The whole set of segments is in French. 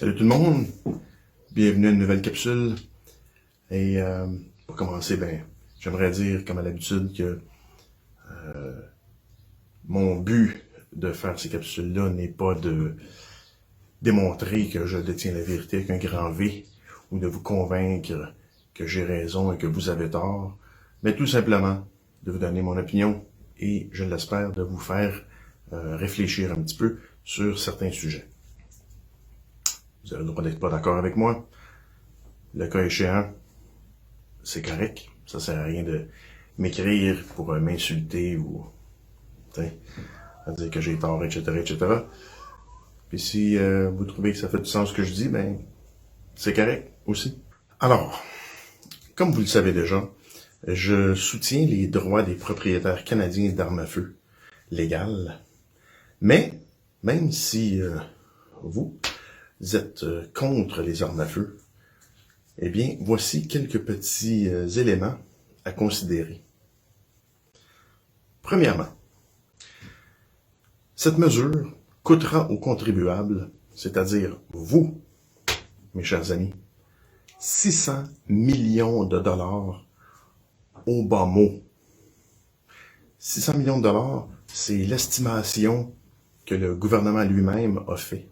Salut tout le monde, bienvenue à une nouvelle capsule. Et pour commencer, j'aimerais dire, comme à l'habitude, que mon but de faire ces capsules-là n'est pas de démontrer que je détiens la vérité avec un grand V, ou de vous convaincre que j'ai raison et que vous avez tort, mais tout simplement de vous donner mon opinion et, je l'espère, de vous faire réfléchir un petit peu sur certains sujets. Vous avez le droit d'être pas d'accord avec moi. Le cas échéant, c'est correct. Ça sert à rien de m'écrire pour m'insulter ou à dire que j'ai tort, etc., etc. Puis si vous trouvez que ça fait du sens ce que je dis, c'est correct aussi. Alors, comme vous le savez déjà, je soutiens les droits des propriétaires canadiens d'armes à feu légales. Mais, même si vous êtes contre les armes à feu, eh bien, voici quelques petits éléments à considérer. Premièrement, cette mesure coûtera aux contribuables, c'est-à-dire vous, mes chers amis, 600 millions de dollars au bas mot. 600 millions de dollars, c'est l'estimation que le gouvernement lui-même a fait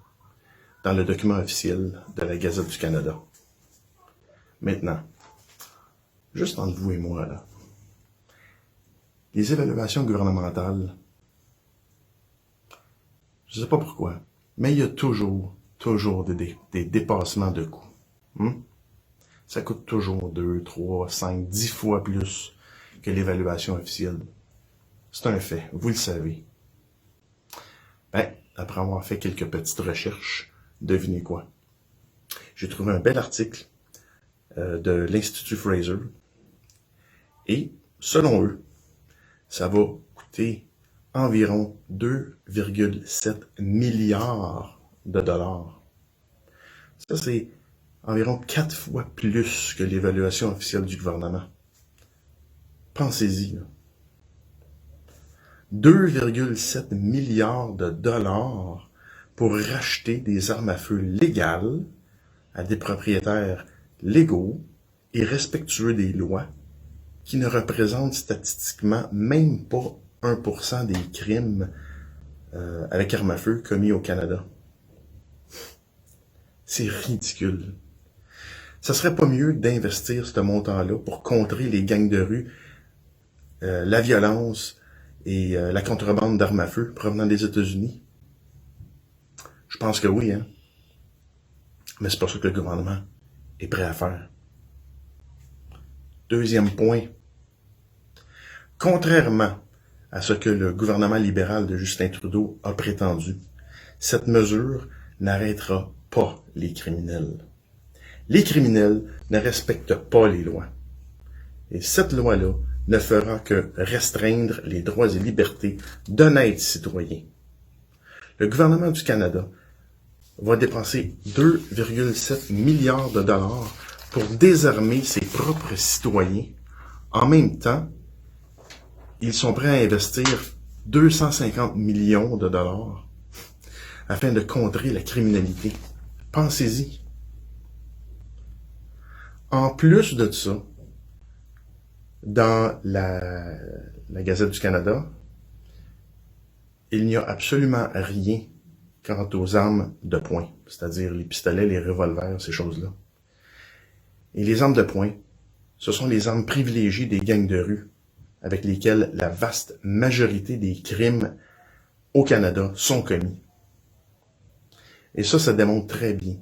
dans le document officiel de la Gazette du Canada. Maintenant, juste entre vous et moi, là, les évaluations gouvernementales, je ne sais pas pourquoi, mais il y a toujours des dépassements de coûts. Ça coûte toujours 2, 3, 5, 10 fois plus que l'évaluation officielle. C'est un fait, vous le savez. Après avoir fait quelques petites recherches, devinez quoi? J'ai trouvé un bel article de l'Institut Fraser. Et, selon eux, ça va coûter environ 2,7 milliards de dollars. Ça, c'est environ 4 fois plus que l'évaluation officielle du gouvernement. Pensez-y, là. 2,7 milliards de dollars pour racheter des armes à feu légales à des propriétaires légaux et respectueux des lois qui ne représentent statistiquement même pas 1% des crimes avec armes à feu commis au Canada. C'est ridicule. Ça serait pas mieux d'investir ce montant-là pour contrer les gangs de rue, la violence et la contrebande d'armes à feu provenant des États-Unis? Je pense que oui, hein. Mais c'est pas ça que le gouvernement est prêt à faire. Deuxième point. Contrairement à ce que le gouvernement libéral de Justin Trudeau a prétendu, cette mesure n'arrêtera pas les criminels. Les criminels ne respectent pas les lois. Et cette loi-là ne fera que restreindre les droits et libertés d'honnêtes citoyens. Le gouvernement du Canada va dépenser 2,7 milliards de dollars pour désarmer ses propres citoyens. En même temps, ils sont prêts à investir 250 millions de dollars afin de contrer la criminalité. Pensez-y. En plus de ça, dans la Gazette du Canada, il n'y a absolument rien quant aux armes de poing, c'est-à-dire les pistolets, les revolvers, ces choses-là. Et les armes de poing, ce sont les armes privilégiées des gangs de rue, avec lesquelles la vaste majorité des crimes au Canada sont commis. Et ça démontre très bien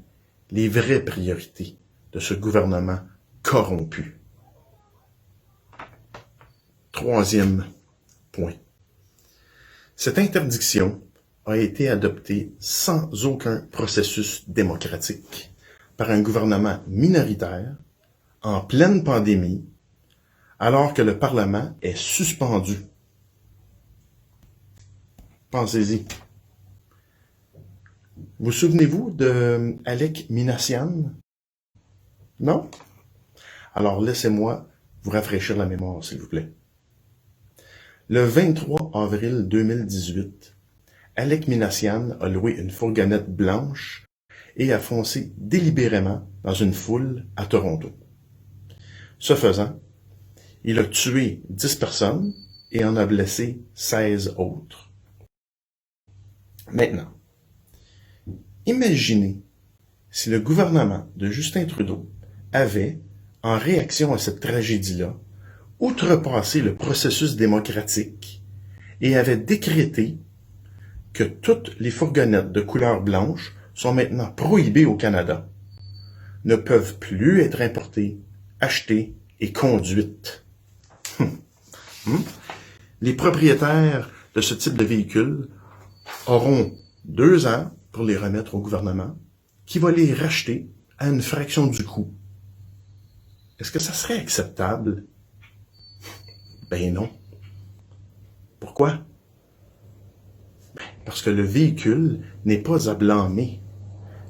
les vraies priorités de ce gouvernement corrompu. Troisième point. Cette interdiction a été adoptée sans aucun processus démocratique par un gouvernement minoritaire en pleine pandémie, alors que le Parlement est suspendu. Pensez-y. Vous souvenez-vous de Alec Minassian? Non? Alors laissez-moi vous rafraîchir la mémoire, s'il vous plaît. Le 23 avril 2018, Alec Minassian a loué une fourgonnette blanche et a foncé délibérément dans une foule à Toronto. Ce faisant, il a tué 10 personnes et en a blessé 16 autres. Maintenant, imaginez si le gouvernement de Justin Trudeau avait, en réaction à cette tragédie-là, outrepassé le processus démocratique et avait décrété que toutes les fourgonnettes de couleur blanche sont maintenant prohibées au Canada, ne peuvent plus être importées, achetées et conduites. Les propriétaires de ce type de véhicules auront 2 ans pour les remettre au gouvernement, qui va les racheter à une fraction du coût. Est-ce que ça serait acceptable? Ben non. Pourquoi? Parce que le véhicule n'est pas à blâmer.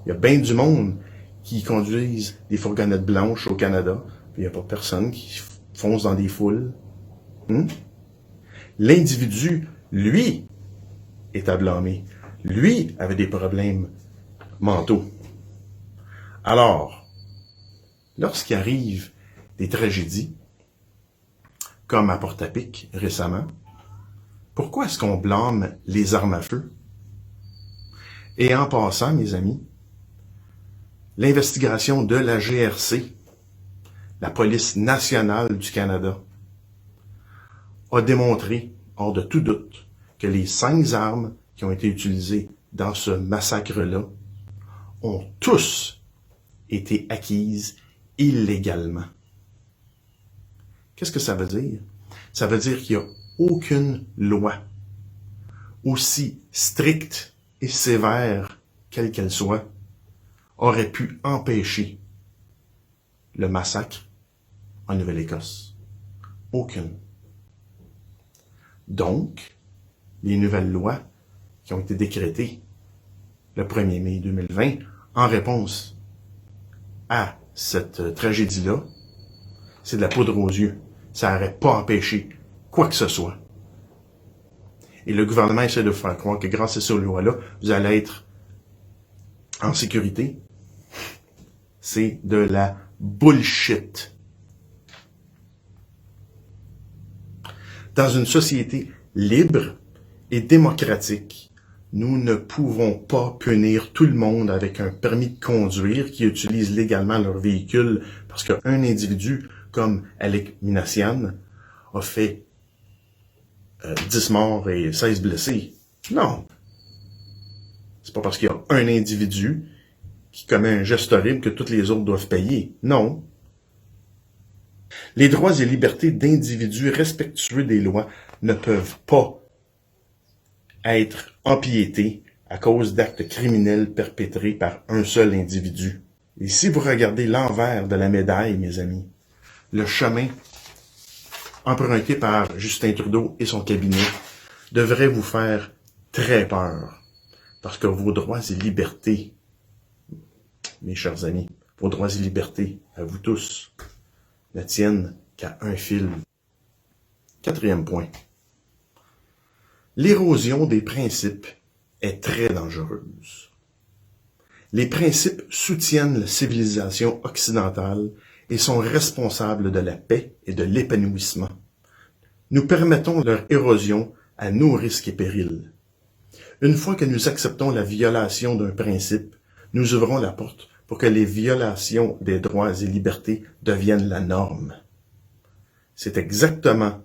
Il y a bien du monde qui conduisent des fourgonnettes blanches au Canada, puis il n'y a pas personne qui fonce dans des foules. L'individu, lui, est à blâmer. Lui avait des problèmes mentaux. Alors, lorsqu'il arrive des tragédies, comme à Portapique récemment, pourquoi est-ce qu'on blâme les armes à feu? Et en passant, mes amis, l'investigation de la GRC, la Police nationale du Canada, a démontré, hors de tout doute, que les 5 armes qui ont été utilisées dans ce massacre-là ont tous été acquises illégalement. Qu'est-ce que ça veut dire? Ça veut dire qu'il n'y a aucune loi, aussi stricte et sévère quelle qu'elle soit, aurait pu empêcher le massacre en Nouvelle-Écosse. Aucune. Donc, les nouvelles lois qui ont été décrétées le 1er mai 2020 en réponse à cette tragédie-là, c'est de la poudre aux yeux. Ça n'aurait pas empêché quoi que ce soit. Et le gouvernement essaie de faire croire que grâce à ces lois-là, vous allez être en sécurité. C'est de la bullshit. Dans une société libre et démocratique, nous ne pouvons pas punir tout le monde avec un permis de conduire qui utilise légalement leur véhicule parce qu'un individu comme Alec Minassian a fait 10 morts et 16 blessés. Non. C'est pas parce qu'il y a un individu qui commet un geste horrible que tous les autres doivent payer. Non. Les droits et libertés d'individus respectueux des lois ne peuvent pas être empiétés à cause d'actes criminels perpétrés par un seul individu. Et si vous regardez l'envers de la médaille, mes amis, le chemin emprunté par Justin Trudeau et son cabinet devrait vous faire très peur. Parce que vos droits et libertés, mes chers amis, vos droits et libertés, à vous tous, ne tiennent qu'à un fil. 4e point. L'érosion des principes est très dangereuse. Les principes soutiennent la civilisation occidentale et sont responsables de la paix et de l'épanouissement. Nous permettons leur érosion à nos risques et périls. Une fois que nous acceptons la violation d'un principe, nous ouvrons la porte pour que les violations des droits et libertés deviennent la norme. C'est exactement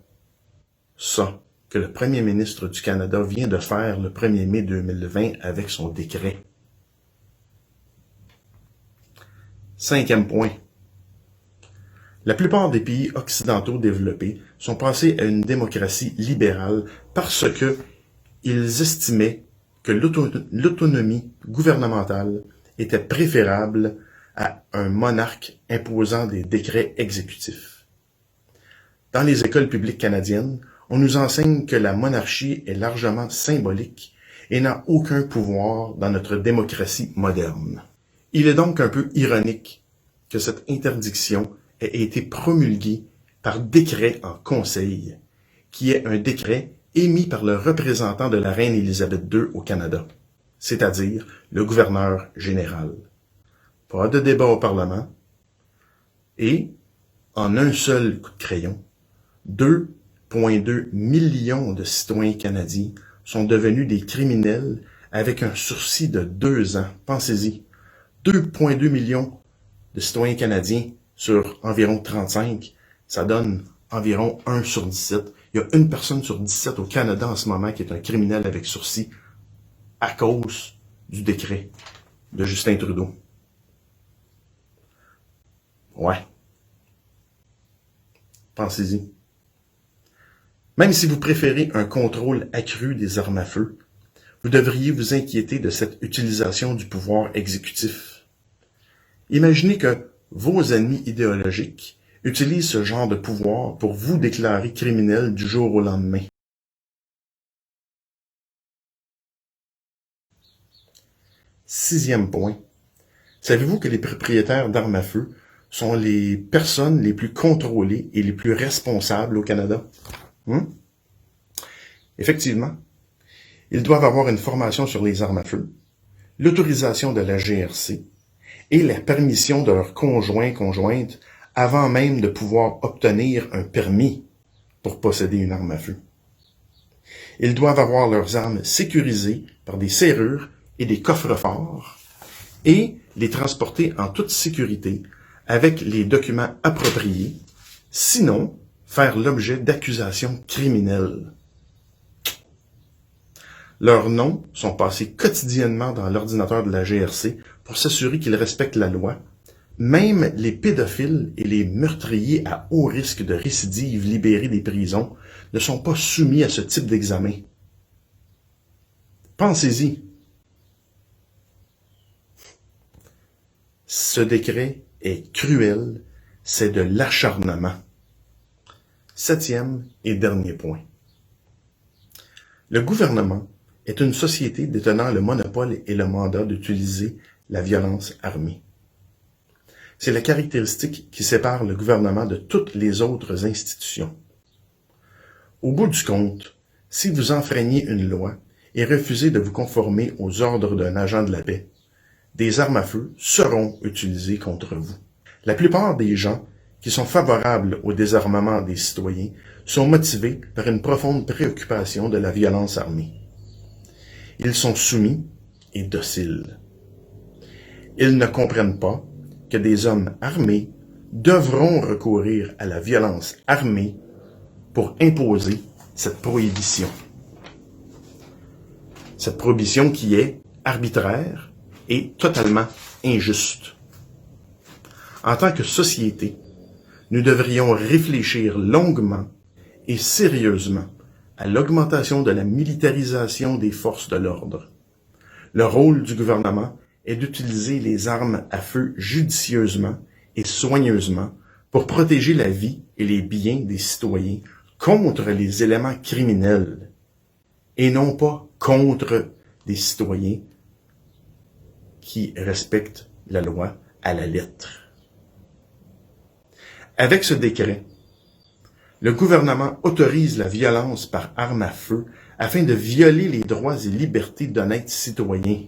ça que le premier ministre du Canada vient de faire le 1er mai 2020 avec son décret. 5e point. La plupart des pays occidentaux développés sont passés à une démocratie libérale parce que ils estimaient que l'autonomie gouvernementale était préférable à un monarque imposant des décrets exécutifs. Dans les écoles publiques canadiennes, on nous enseigne que la monarchie est largement symbolique et n'a aucun pouvoir dans notre démocratie moderne. Il est donc un peu ironique que cette interdiction ait été promulguée par décret en Conseil, qui est un décret émis par le représentant de la reine Élisabeth II au Canada. c'est-à-dire le gouverneur général. Pas de débat au Parlement. Et, en un seul coup de crayon, 2,2 millions de citoyens canadiens sont devenus des criminels avec un sursis de 2 ans. Pensez-y. 2,2 millions de citoyens canadiens sur environ 35, ça donne environ 1 sur 17. Il y a une personne sur 17 au Canada en ce moment qui est un criminel avec sursis à cause du décret de Justin Trudeau. Ouais. Pensez-y. Même si vous préférez un contrôle accru des armes à feu, vous devriez vous inquiéter de cette utilisation du pouvoir exécutif. Imaginez que vos ennemis idéologiques utilisent ce genre de pouvoir pour vous déclarer criminel du jour au lendemain. Sixième point. Savez-vous que les propriétaires d'armes à feu sont les personnes les plus contrôlées et les plus responsables au Canada? Effectivement, ils doivent avoir une formation sur les armes à feu, l'autorisation de la GRC et la permission de leurs conjoints-conjointes avant même de pouvoir obtenir un permis pour posséder une arme à feu. Ils doivent avoir leurs armes sécurisées par des serrures et des coffres-forts et les transporter en toute sécurité avec les documents appropriés, sinon faire l'objet d'accusations criminelles. Leurs noms sont passés quotidiennement dans l'ordinateur de la GRC pour s'assurer qu'ils respectent la loi. Même les pédophiles et les meurtriers à haut risque de récidive libérés des prisons ne sont pas soumis à ce type d'examen. Pensez-y. Ce décret est cruel, c'est de l'acharnement. Septième et dernier point. Le gouvernement est une société détenant le monopole et le mandat d'utiliser la violence armée. C'est la caractéristique qui sépare le gouvernement de toutes les autres institutions. Au bout du compte, si vous enfreignez une loi et refusez de vous conformer aux ordres d'un agent de la paix, des armes à feu seront utilisées contre vous. La plupart des gens qui sont favorables au désarmement des citoyens sont motivés par une profonde préoccupation de la violence armée. Ils sont soumis et dociles. Ils ne comprennent pas que des hommes armés devront recourir à la violence armée pour imposer cette prohibition. Cette prohibition qui est arbitraire et totalement injuste. En tant que société, nous devrions réfléchir longuement et sérieusement à l'augmentation de la militarisation des forces de l'ordre. Le rôle du gouvernement est d'utiliser les armes à feu judicieusement et soigneusement pour protéger la vie et les biens des citoyens contre les éléments criminels et non pas contre des citoyens qui respectent la loi à la lettre. Avec ce décret, le gouvernement autorise la violence par arme à feu afin de violer les droits et libertés d'honnêtes citoyens.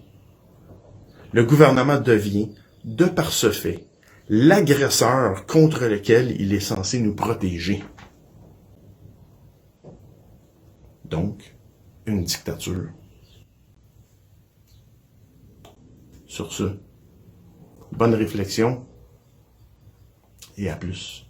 Le gouvernement devient, de par ce fait, l'agresseur contre lequel il est censé nous protéger. Donc, une dictature. Sur ce, bonne réflexion et à plus.